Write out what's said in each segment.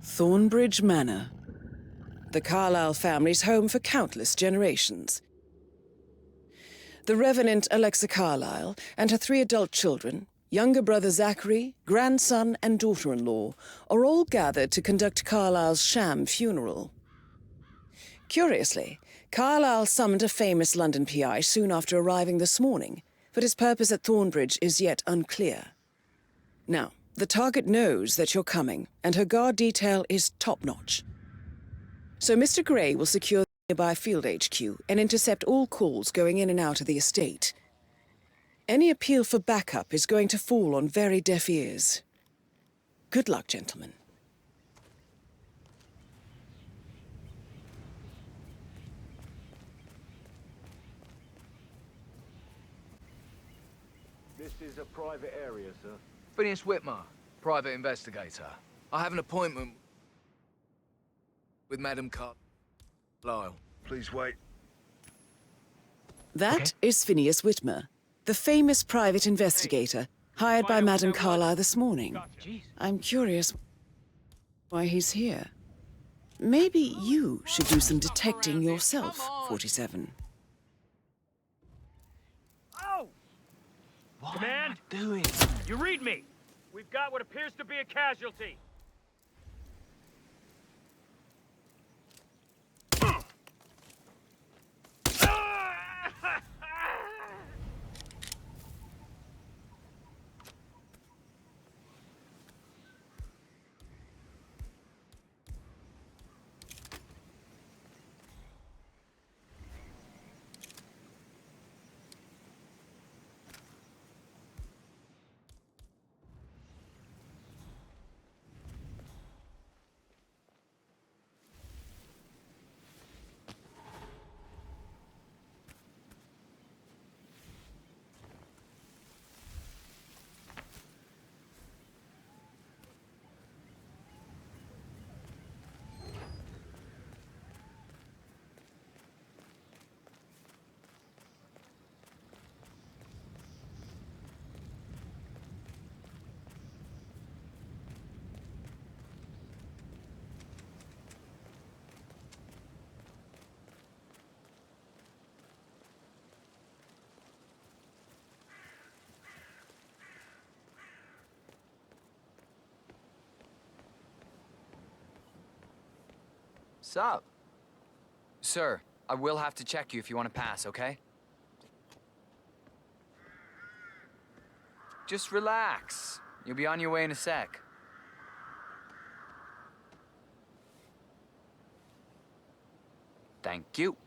Thornbridge Manor. The Carlyle family's home for countless generations. The Revenant Alexa Carlyle and her 3 adult children, younger brother Zachary, grandson and daughter-in-law, are all gathered to conduct Carlyle's sham funeral. Curiously, Carlyle summoned a famous London PI soon after arriving this morning, but his purpose at Thornbridge is yet unclear. Now, the target knows that you're coming, and her guard detail is top-notch. So Mr. Gray will secure the nearby field HQ and intercept all calls going in and out of the estate. Any appeal for backup is going to fall on very deaf ears. Good luck, gentlemen. This is a private area, sir. Phineas Whitmer, private investigator. I have an appointment with Madam Carlyle. Please wait. That is Phineas Whitmer, the famous private investigator hired by Madam Carlyle this morning. I'm curious why he's here. Maybe you should do some detecting yourself, 47. Oh! What Command? am I doing? You read me! We've got what appears to be a casualty. Sup? Sir, I will have to check you if you want to pass, okay? Just relax. You'll be on your way in a sec. Thank you.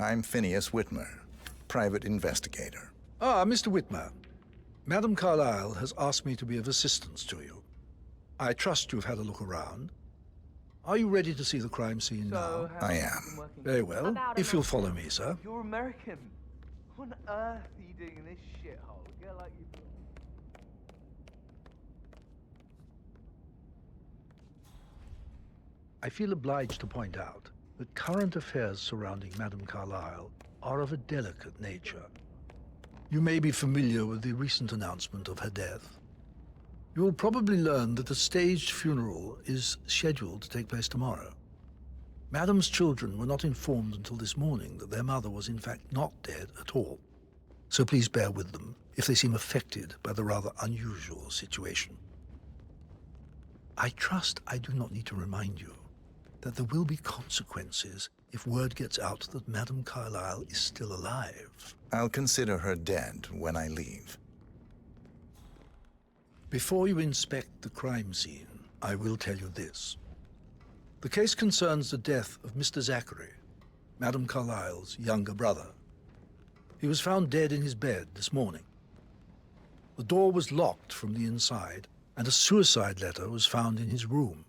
I'm Phineas Whitmer, private investigator. Ah, Mr. Whitmer. Madam Carlyle has asked me to be of assistance to you. I trust you've had a look around. Are you ready to see the crime scene now? I am. Very well. If you'll follow me, sir. You're American. What on earth are you doing in this shithole? Get like you... I feel obliged to point out that current affairs surrounding Madam Carlyle are of a delicate nature. You may be familiar with the recent announcement of her death. You will probably learn that a staged funeral is scheduled to take place tomorrow. Madam's children were not informed until this morning that their mother was in fact not dead at all. So please bear with them if they seem affected by the rather unusual situation. I trust I do not need to remind you that there will be consequences if word gets out that Madam Carlyle is still alive. I'll consider her dead when I leave. Before you inspect the crime scene, I will tell you this. The case concerns the death of Mr. Zachary, Madam Carlyle's younger brother. He was found dead in his bed this morning. The door was locked from the inside, and a suicide letter was found in his room.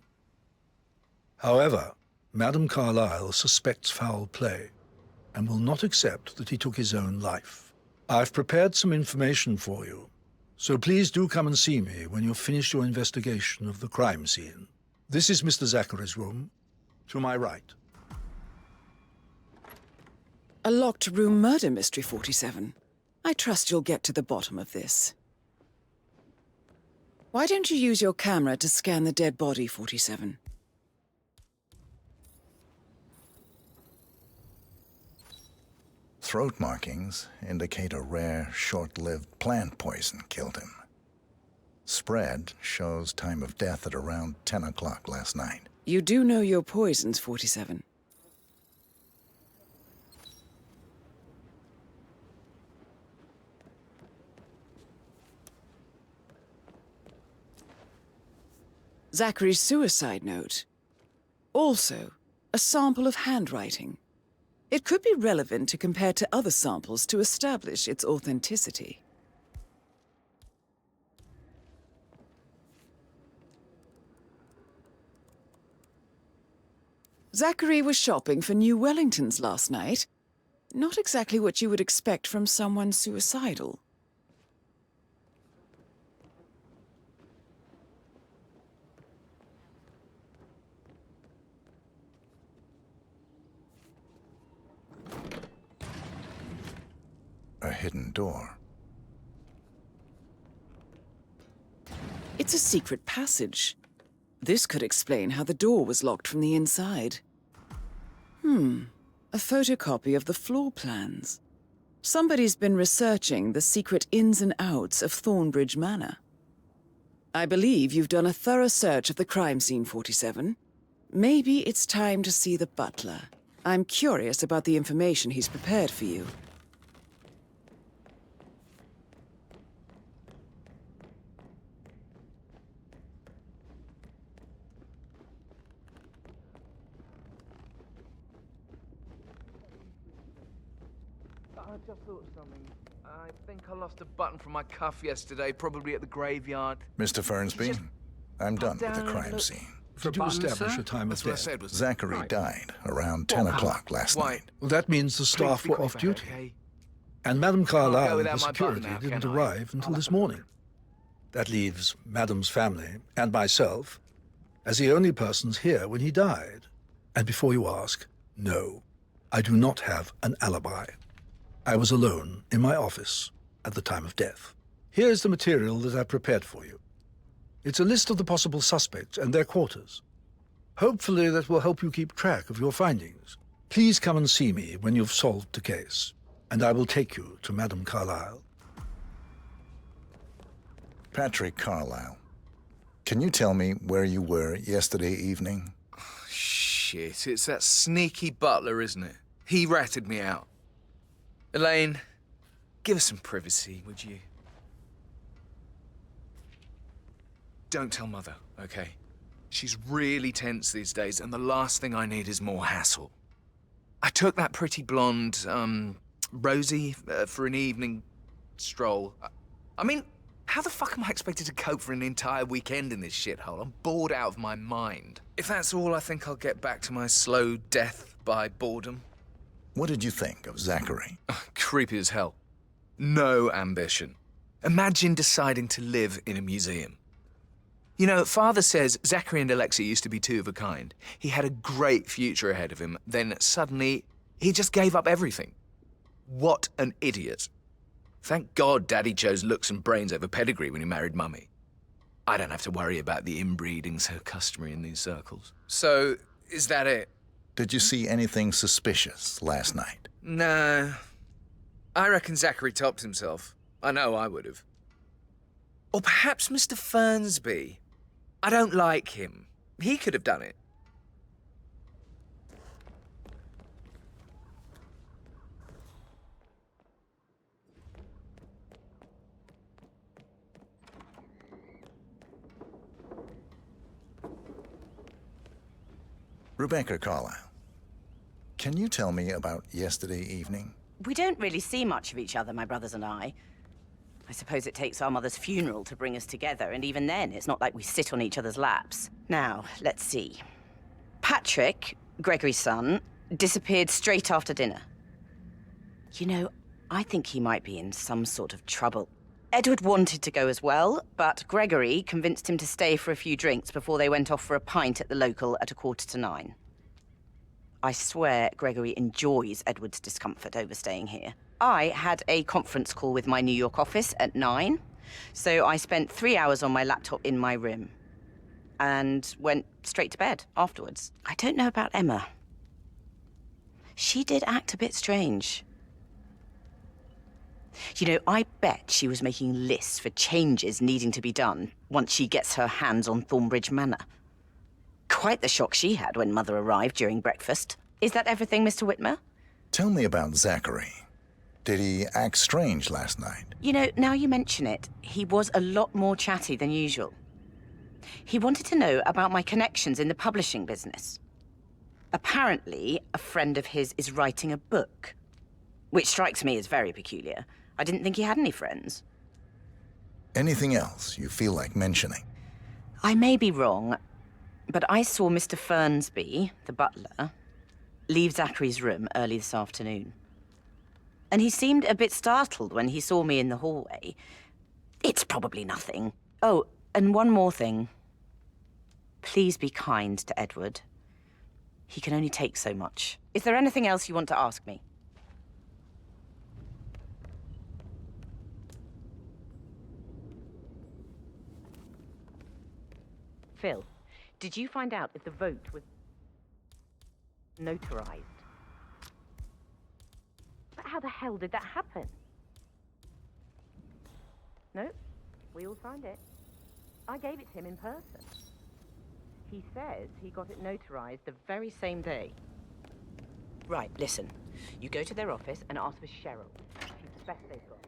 However, Madam Carlyle suspects foul play and will not accept that he took his own life. I've prepared some information for you, So please do come and see me when you've finished your investigation of the crime scene. This is Mr. Zachary's room, to my right. A locked room murder mystery, 47. I trust you'll get to the bottom of this. Why don't you use your camera to scan the dead body, 47? Throat markings indicate a rare, short-lived plant poison killed him. Spread shows time of death at around 10 o'clock last night. You do know your poisons, 47. Zachary's suicide note. Also, a sample of handwriting. It could be relevant to compare to other samples to establish its authenticity. Zachary was shopping for new Wellingtons last night. Not exactly what you would expect from someone suicidal. A hidden door. It's a secret passage. This could explain how the door was locked from the inside. A photocopy of the floor plans. Somebody's been researching the secret ins and outs of Thornbridge Manor. I believe you've done a thorough search of the crime scene, 47. Maybe it's time to see the butler. I'm curious about the information he's prepared for you. I just thought of something. I think I lost a button from my cuff yesterday, probably at the graveyard. Mr. Fernsby, I'm done with the crime scene. Did you establish a time of death? Zachary died around 10 o'clock last night. Well, that means the staff were off duty. Okay. And Madame Carlyle and without the my button security now, didn't can I? arrive until this morning. That leaves Madame's family and myself as the only persons here when he died. And before you ask, no, I do not have an alibi. I was alone in my office at the time of death. Here's the material that I prepared for you. It's a list of the possible suspects and their quarters. Hopefully that will help you keep track of your findings. Please come and see me when you've solved the case, and I will take you to Madame Carlyle. Patrick Carlyle, can you tell me where you were yesterday evening? Shit, it's that sneaky butler, isn't it? He ratted me out. Elaine, give us some privacy, would you? Don't tell Mother, okay? She's really tense these days, and the last thing I need is more hassle. I took that pretty blonde, Rosie, for an evening stroll. I mean, how the fuck am I expected to cope for an entire weekend in this shithole? I'm bored out of my mind. If that's all, I think I'll get back to my slow death by boredom. What did you think of Zachary? Creepy as hell. No ambition. Imagine deciding to live in a museum. You know, Father says Zachary and Alexia used to be two of a kind. He had a great future ahead of him, then suddenly he just gave up everything. What an idiot. Thank God Daddy chose looks and brains over pedigree when he married Mummy. I don't have to worry about the inbreeding so customary in these circles. So, is that it? Did you see anything suspicious last night? No. I reckon Zachary topped himself. I know I would have. Or perhaps Mr. Fernsby. I don't like him. He could have done it. Rebecca Carlyle, can you tell me about yesterday evening? We don't really see much of each other, my brothers and I. I suppose it takes our mother's funeral to bring us together, and even then, it's not like we sit on each other's laps. Now, let's see. Patrick, Gregory's son, disappeared straight after dinner. You know, I think he might be in some sort of trouble. Edward wanted to go as well, but Gregory convinced him to stay for a few drinks before they went off for a pint at the local at 9:15. I swear Gregory enjoys Edward's discomfort over staying here. I had a conference call with my New York office at 9, so I spent 3 hours on my laptop in my room and went straight to bed afterwards. I don't know about Emma. She did act a bit strange. You know, I bet she was making lists for changes needing to be done once she gets her hands on Thornbridge Manor. Quite the shock she had when Mother arrived during breakfast. Is that everything, Mr. Whitmer? Tell me about Zachary. Did he act strange last night? You know, now you mention it, he was a lot more chatty than usual. He wanted to know about my connections in the publishing business. Apparently, a friend of his is writing a book, which strikes me as very peculiar. I didn't think he had any friends. Anything else you feel like mentioning? I may be wrong, but I saw Mr. Fernsby, the butler, leave Zachary's room early this afternoon. And he seemed a bit startled when he saw me in the hallway. It's probably nothing. Oh, and one more thing. Please be kind to Edward. He can only take so much. Is there anything else you want to ask me? Phil, did you find out if the vote was notarized? But how the hell did that happen? No, we all signed it. I gave it to him in person. He says he got it notarized the very same day. Right, listen. You go to their office and ask for Cheryl. She's the best they've got.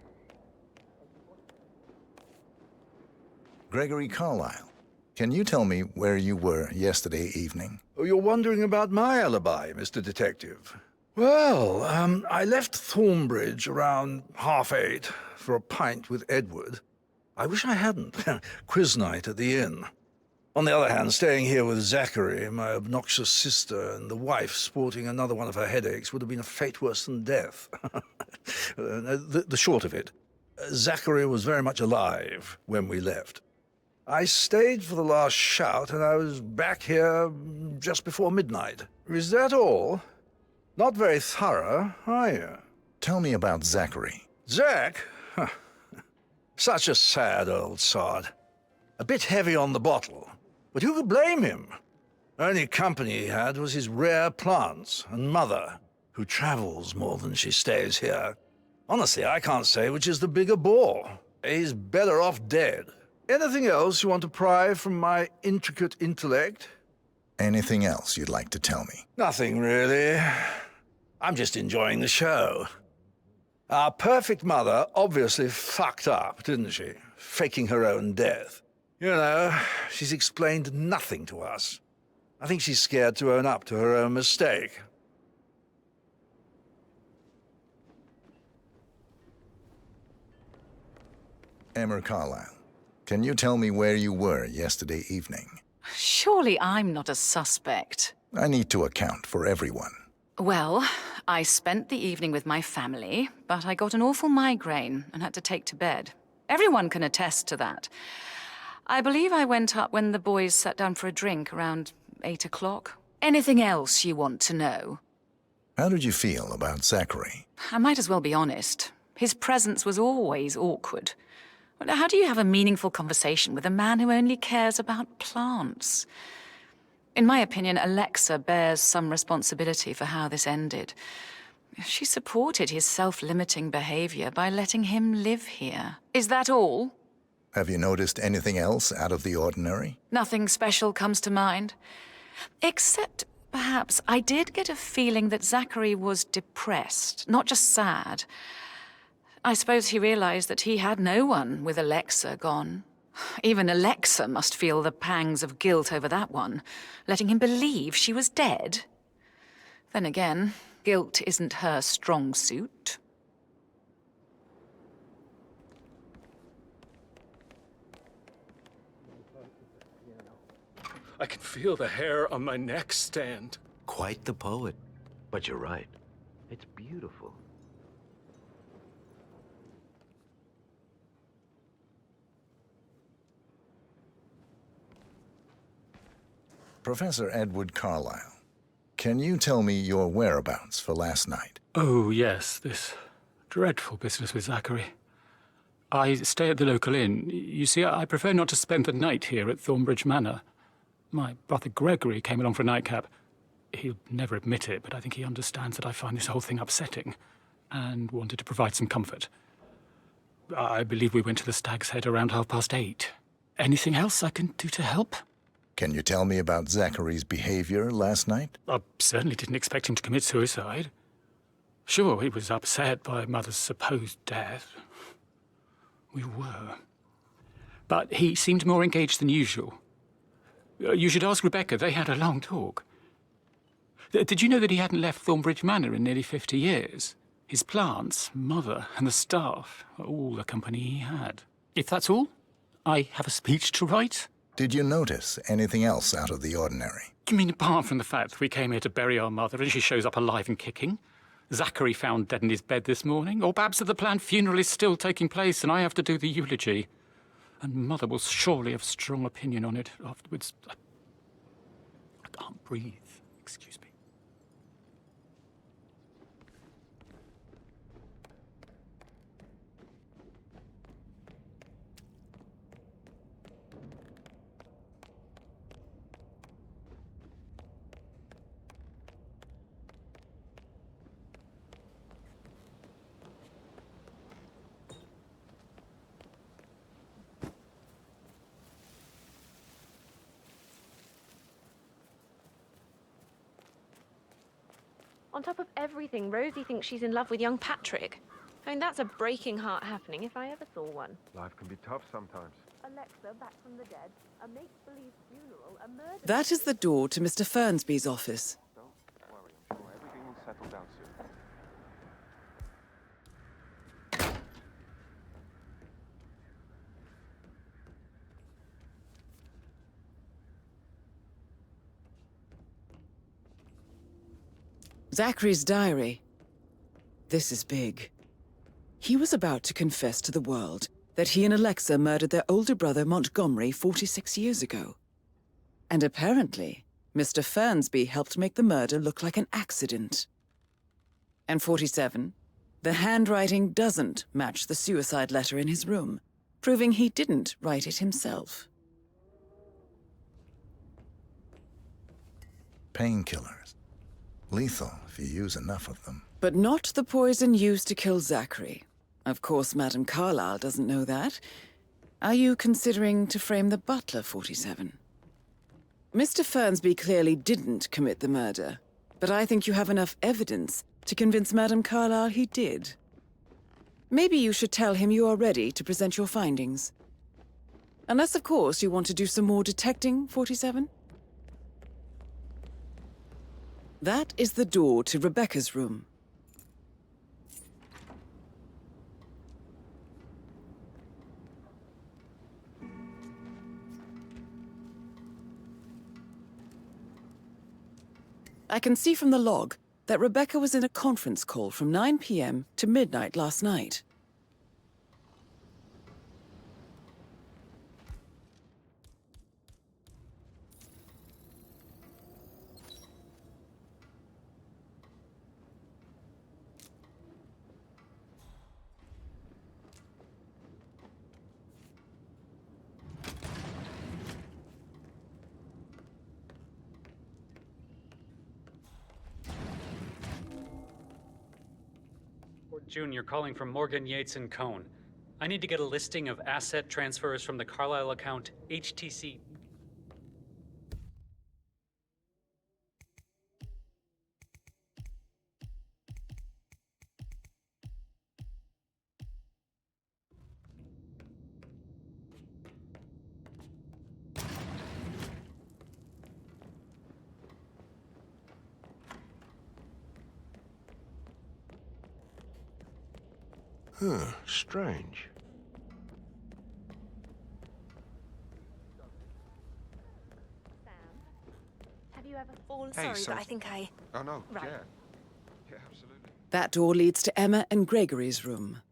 Gregory Carlyle, can you tell me where you were yesterday evening? Oh, you're wondering about my alibi, Mr. Detective. Well, I left Thornbridge around 8:30 for a pint with Edward. I wish I hadn't. Quiz night at the inn. On the other hand, staying here with Zachary, my obnoxious sister, and the wife sporting another one of her headaches would have been a fate worse than death. The short of it, Zachary was very much alive when we left. I stayed for the last shout, and I was back here just before midnight. Is that all? Not very thorough, are you? Tell me about Zachary. Zach? Huh. Such a sad old sod. A bit heavy on the bottle. But who could blame him? Only company he had was his rare plants and Mother, who travels more than she stays here. Honestly, I can't say which is the bigger bore. He's better off dead. Anything else you want to pry from my intricate intellect? Anything else you'd like to tell me? Nothing, really. I'm just enjoying the show. Our perfect mother obviously fucked up, didn't she? Faking her own death. You know, she's explained nothing to us. I think she's scared to own up to her own mistake. Emma Carlyle, can you tell me where you were yesterday evening? Surely I'm not a suspect. I need to account for everyone. Well, I spent the evening with my family, but I got an awful migraine and had to take to bed. Everyone can attest to that. I believe I went up when the boys sat down for a drink around 8 o'clock. Anything else you want to know? How did you feel about Zachary? I might as well be honest. His presence was always awkward. How do you have a meaningful conversation with a man who only cares about plants? In my opinion, Alexa bears some responsibility for how this ended. She supported his self-limiting behavior by letting him live here. Is that all? Have you noticed anything else out of the ordinary? Nothing special comes to mind. Except, perhaps, I did get a feeling that Zachary was depressed, not just sad. I suppose he realized that he had no one with Alexa gone. Even Alexa must feel the pangs of guilt over that one, letting him believe she was dead. Then again, guilt isn't her strong suit. I can feel the hair on my neck stand. Quite the poet. But you're right. It's beautiful. Professor Edward Carlyle, can you tell me your whereabouts for last night? Oh, yes, this dreadful business with Zachary. I stay at the local inn. You see, I prefer not to spend the night here at Thornbridge Manor. My brother Gregory came along for a nightcap. He'll never admit it, but I think he understands that I find this whole thing upsetting and wanted to provide some comfort. I believe we went to the Stag's Head around 8:30. Anything else I can do to help? Can you tell me about Zachary's behavior last night? I certainly didn't expect him to commit suicide. Sure, he was upset by Mother's supposed death. We were. But he seemed more engaged than usual. You should ask Rebecca. They had a long talk. Did you know that he hadn't left Thornbridge Manor in nearly 50 years? His plants, Mother, and the staff are all the company he had. If that's all, I have a speech to write. Did you notice anything else out of the ordinary? You mean apart from the fact that we came here to bury our mother and she shows up alive and kicking? Zachary found dead in his bed this morning? Or perhaps that the planned funeral is still taking place and I have to do the eulogy? And Mother will surely have a strong opinion on it afterwards. I can't breathe. Excuse me. On top of everything, Rosie thinks she's in love with young Patrick. I mean, that's a breaking heart happening if I ever saw one. Life can be tough sometimes. Alexa, back from the dead, a make-believe funeral, a murder... That is the door to Mr. Fernsby's office. Don't worry, I'm sure everything will settle down soon. Zachary's diary. This is big. He was about to confess to the world that he and Alexa murdered their older brother Montgomery 46 years ago. And apparently, Mr. Fernsby helped make the murder look like an accident. And 47, the handwriting doesn't match the suicide letter in his room, proving he didn't write it himself. Painkillers. Lethal if you use enough of them. But not the poison used to kill Zachary. Of course, Madame Carlyle doesn't know that. Are you considering to frame the butler, 47? Mr. Fernsby clearly didn't commit the murder, but I think you have enough evidence to convince Madame Carlyle he did. Maybe you should tell him you are ready to present your findings. Unless, of course, you want to do some more detecting, 47? That is the door to Rebecca's room. I can see from the log that Rebecca was in a conference call from 9 p.m. to midnight last night. Junior calling from Morgan, Yates & Cohn. I need to get a listing of asset transfers from the Carlyle account HTC. Huh, strange. Sam, have you ever fallen? Hey, Sorry, but I think I... Oh, no, Right. yeah. Yeah, absolutely. That door leads to Emma and Gregory's room.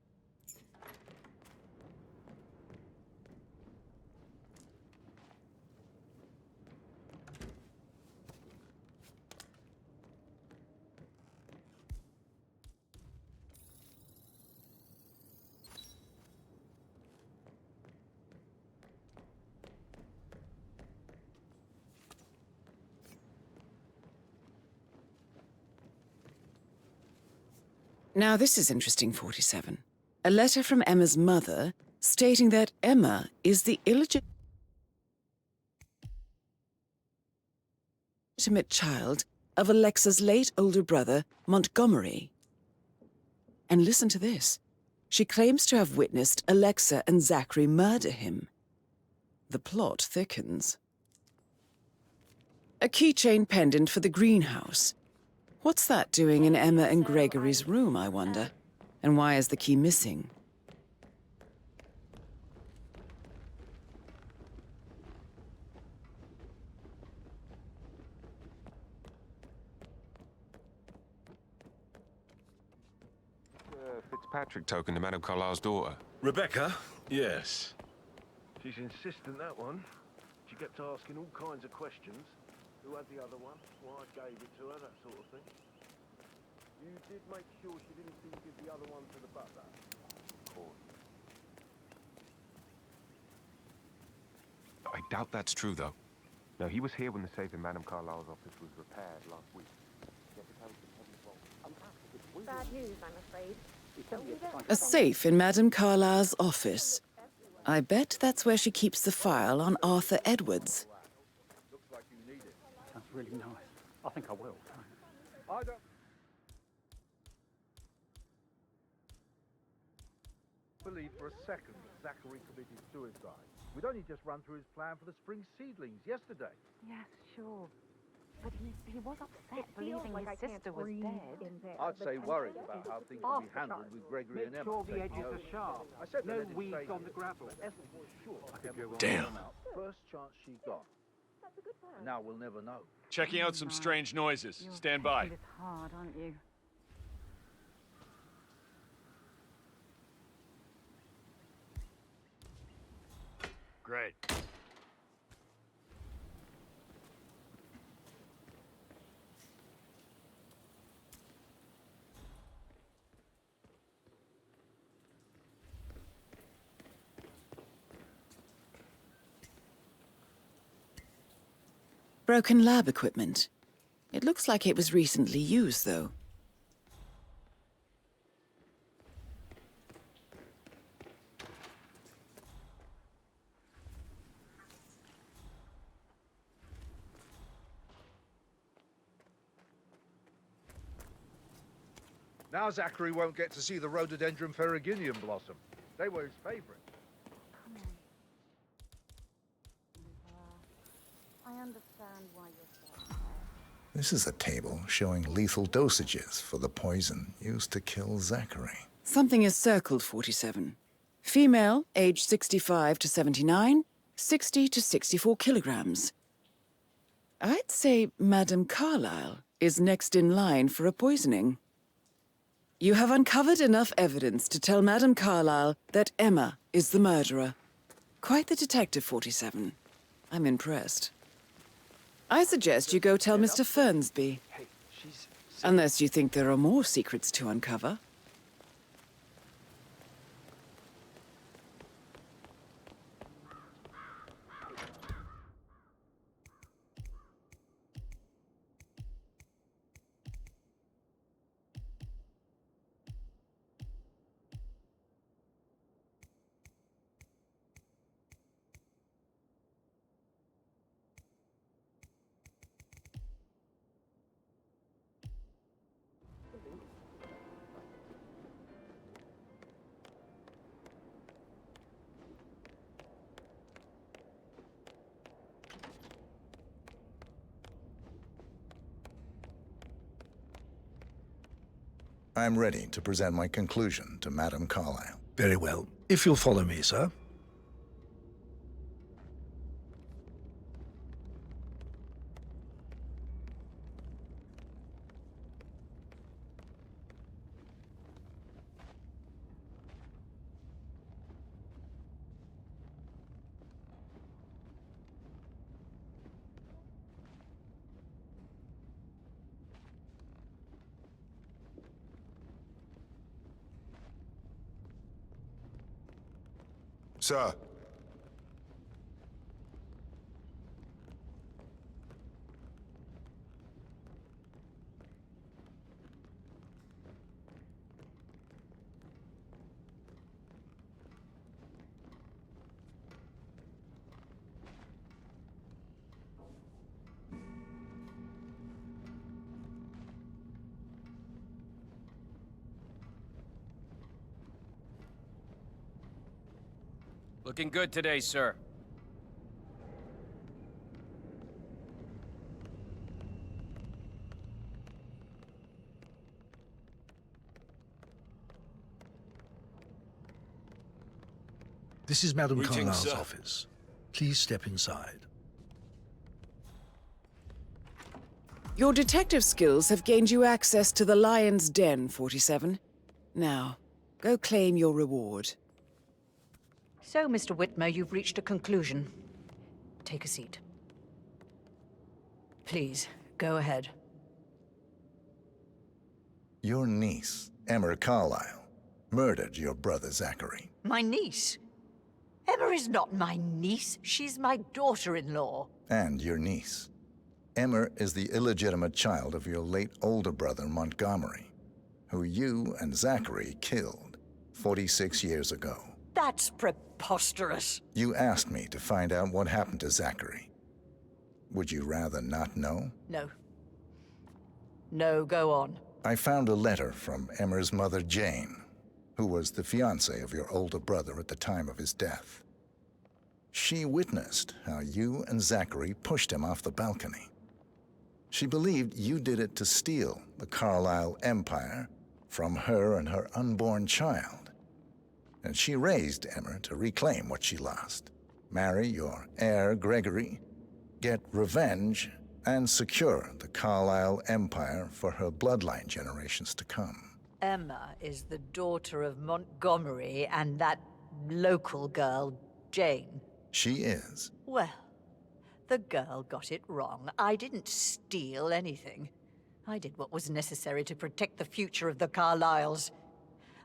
Now this is interesting, 47. A letter from Emma's mother stating that Emma is the illegitimate child of Alexa's late older brother, Montgomery. And listen to this. She claims to have witnessed Alexa and Zachary murder him. The plot thickens. A keychain pendant for the greenhouse. What's that doing in Emma and Gregory's room, I wonder? And why is the key missing? Fitzpatrick token to Madame Carlyle's daughter. Rebecca? Yes. She's insistent, that one. She kept asking all kinds of questions. Who had the other one? Why I gave it to her, that sort of thing. You did make sure she didn't see you give the other one to the butler? Of course. I doubt that's true, though. No, he was here when the safe in Madame Carlyle's office was repaired last week. Bad news, I'm afraid. A safe in Madame Carlyle's office. I bet that's where she keeps the file on Arthur Edwards. Sounds really nice. I think I will. I don't believe for a second that Zachary committed suicide. We'd only just run through his plan for the spring seedlings yesterday. Yes, sure. But he was upset believing his sister was dead. I'd say worried about how things will be handled with Gregory and Emma. Make sure the edges are sharp. I said No weeds on the gravel. Damn. First chance she got. And now we'll never know. Checking out some strange noises. Stand by. It's hard, aren't you? Great. Broken lab equipment. It looks like it was recently used, though. Now Zachary won't get to see the rhododendron ferruginum blossom. They were his favorite. I understand why you're so. This is a table showing lethal dosages for the poison used to kill Zachary. Something is circled, 47. Female, age 65 to 79, 60 to 64 kilograms. I'd say Madame Carlyle is next in line for a poisoning. You have uncovered enough evidence to tell Madame Carlyle that Emma is the murderer. Quite the detective, 47. I'm impressed. I suggest you go tell Mr. Fernsby. Unless you think there are more secrets to uncover. I'm ready to present my conclusion to Madame Carlyle. Very well. If you'll follow me, sir. Sir. Looking good today, sir. This is Madame Greetings, Carlyle's sir. office. Please step inside. Your detective skills have gained you access to the Lion's Den, 47. Now, go claim your reward. So, Mr. Whitmer, you've reached a conclusion. Take a seat. Please, go ahead. Your niece, Emma Carlyle, murdered your brother Zachary. My niece? Emma is not my niece. She's my daughter-in-law. And your niece. Emma is the illegitimate child of your late older brother Montgomery, who you and Zachary killed 46 years ago. That's preposterous. You asked me to find out what happened to Zachary. Would you rather not know? No. No, go on. I found a letter from Emma's mother, Jane, who was the fiancée of your older brother at the time of his death. She witnessed how you and Zachary pushed him off the balcony. She believed you did it to steal the Carlyle empire from her and her unborn child. And she raised Emma to reclaim what she lost, marry your heir Gregory, get revenge, and secure the Carlyle empire for her bloodline generations to come. Emma is the daughter of Montgomery and that local girl, Jane. She is. Well, the girl got it wrong. I didn't steal anything. I did what was necessary to protect the future of the Carlyles.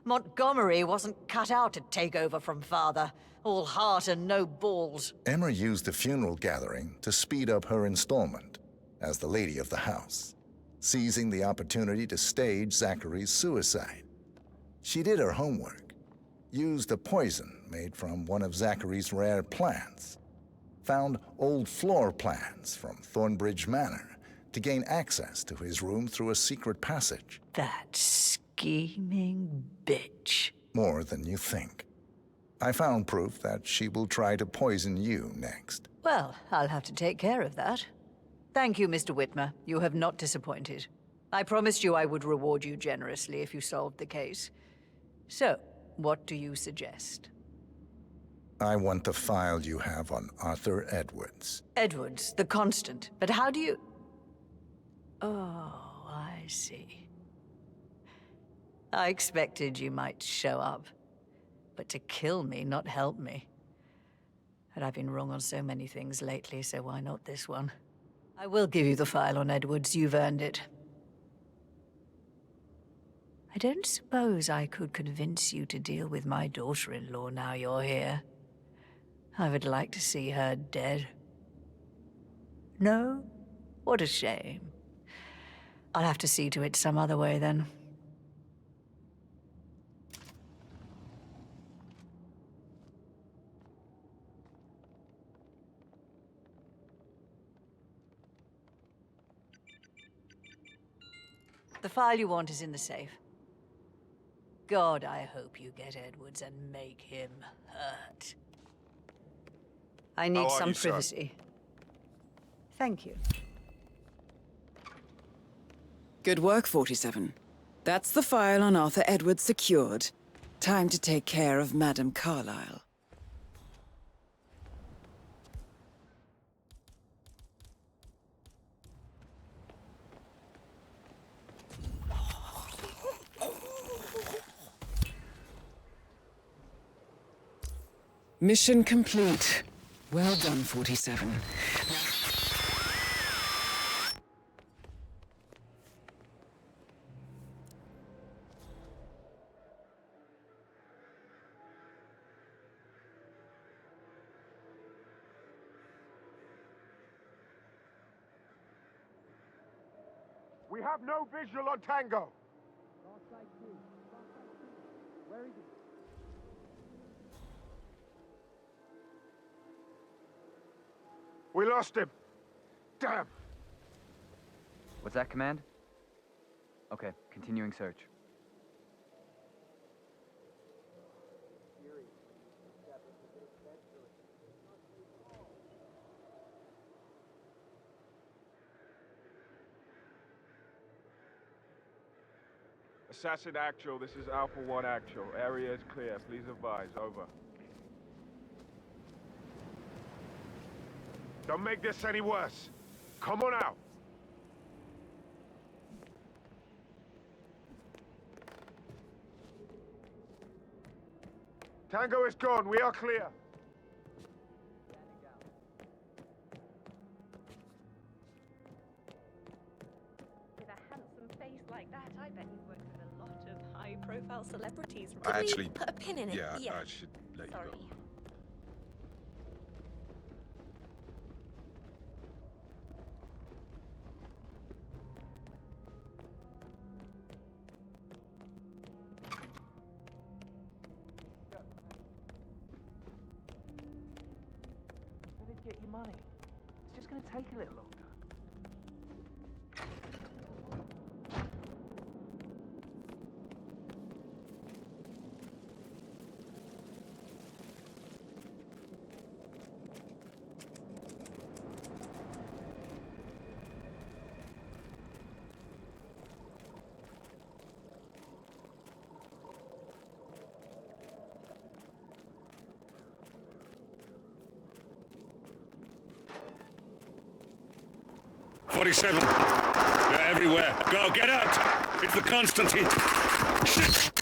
Montgomery wasn't cut out to take over from father. All heart and no balls. Emma used the funeral gathering to speed up her installment as the lady of the house, seizing the opportunity to stage Zachary's suicide. She did her homework, used a poison made from one of Zachary's rare plants, found old floor plans from Thornbridge Manor to gain access to his room through a secret passage. That scheming bitch. More than you think. I found proof that she will try to poison you next. Well, I'll have to take care of that. Thank you, Mr. Whitmer. You have not disappointed. I promised you I would reward you generously if you solved the case. So, what do you suggest? I want the file you have on Arthur Edwards. Edwards, the Constant. But how do you... Oh, I see. I expected you might show up. But to kill me, not help me. And I've been wrong on so many things lately, so why not this one? I will give you the file on Edwards. You've earned it. I don't suppose I could convince you to deal with my daughter-in-law now you're here. I would like to see her dead. No? What a shame. I'll have to see to it some other way, then. The file you want is in the safe. God, I hope you get Edwards and make him hurt. I need some privacy. Thank you. Good work, 47. That's the file on Arthur Edwards secured. Time to take care of Madame Carlyle. Mission complete. Well done, 47. We have no visual on Tango. Where is he? We lost him. Damn. What's that, Command? Okay, continuing search. Assassin Actual, this is Alpha 1 Actual. Area is clear. Please advise. Over. Don't make this any worse. Come on out. Tango is gone. We are clear. With a handsome face like that, I bet you work with a lot of high-profile celebrities. I actually put a pin in it. Yeah, I should let Sorry. you go. Get your money. It's just going to take a little longer. They're everywhere. Go, get out! It's the Constantine. Shit!